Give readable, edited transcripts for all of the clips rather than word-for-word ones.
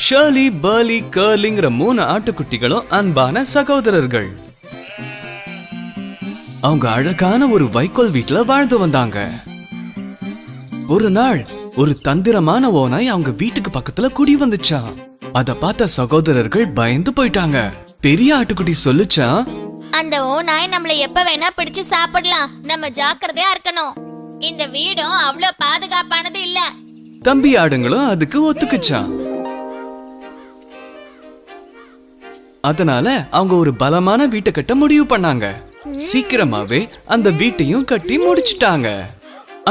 Shirley, பர்லி, கர்லிங்கிற 3 ஆட்டுக்குட்டிகளும் அன்பான சகோதரர்கள். அவங்க அழகான ஒரு வைக்கோல் வீட்டுல வாழ்ந்து வந்தாங்க. ஒரு நாள் ஒரு தந்திரமான ஓநாய் அவங்க வீட்டுக்கு பக்கத்துல குடி வந்துச்சா. அத பார்த்த சகோதரர்கள் பயந்து போயிட்டாங்க. பெரிய ஆட்டுக்குட்டி சொல்லுச்சா, அந்த ஓநாய் நம்மள எப்ப வேணா பிடிச்சு சாப்பிடலாம், நம்ம ஜாக்கிரதையா இருக்கணும். இந்த வீடும் அவ்வளவு பாதுகாப்பானது இல்ல. தம்பி ஆடுங்களும் அதுக்கு ஒத்துக்குச்சா. அதனால அவங்க ஒரு பலமான வீட்டை கட்ட முடிவு பண்ணாங்க. சீக்கிரமாவே அந்த வீட்டையும் கட்டி முடிச்சிட்டாங்க.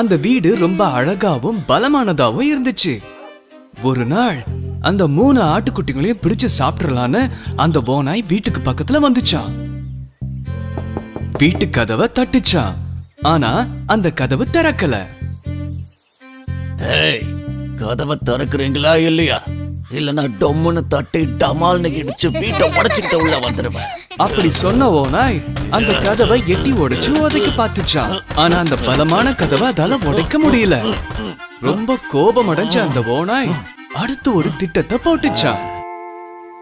அந்த வீடு ரொம்ப அழகாவும் பலமானதாவும் இருந்துச்சு. ஒரு நாள் அந்த 3 ஆட்டுக்குட்டிகளையும் பிடிச்சு சாப்பிடலான்னு அந்த ஓநாய் வீட்டுக்கு பக்கத்துல வந்துச்சான். வீட்டு கதவை தட்டுச்சான். ஆனா அந்த கதவு திறக்கல. ஏய், கதவை திறக்கிறீங்களா இல்லையா? இல்லனா டொம்முன்னு தட்டி டமால்னு இடிச்சு வீட்டை உடைச்சுக்கிட்டு உள்ள வந்துருவேன். அப்படி சொன்ன ஓநாய் அந்த கதவை எட்டி உடைச்சு உதைக்க பார்த்துச்சான். ஆனா அந்த பலமான கதவை அதால உடைக்க முடியல. ரொம்ப கோபம் அடைஞ்ச அந்த ஓநாய் அடுத்து ஒரு திட்டத்தை போட்டுச்சான்.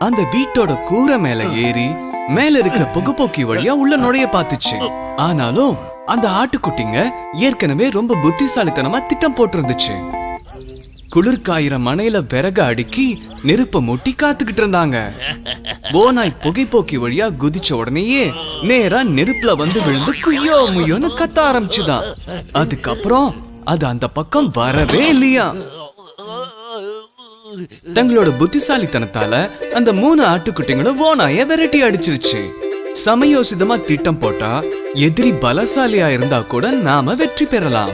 அந்த வீட்டோட கூரை மேல ஏறி மேல இருக்கிற புகைப்போக்கி வழியா உள்ள நுழைய பார்த்துச்சு. ஆனாலும் அந்த ஆட்டுக்குட்டிங்க ஏற்கனவே ரொம்ப புத்திசாலித்தனமா திட்டம் போட்டிருந்துச்சு. குளிர்காயிற மனையில விறகு அடுக்கி நெருப்ப மூட்டி காத்துக்கிட்டு இருந்தாங்க. ஓநாய் புகைப்போக்கி வழியா குதிச்ச உடனேயே நேரா நெருப்புல வந்து விழுந்து குய்யோ முய்யோன்னு கத்த ஆரம்பிச்சுதான். அதுக்கப்புறம் அது அந்த பக்கம் வரவே இல்லையா. தங்களோட புத்திசாலித்தனத்தால அந்த 3 ஆட்டுக்குட்டிங்களும் ஓநாய விரட்டி அடிச்சிருச்சு. சமயோசிதமா திட்டம் போட்டா எதிரி பலசாலியா இருந்தா கூட நாம வெற்றி பெறலாம்.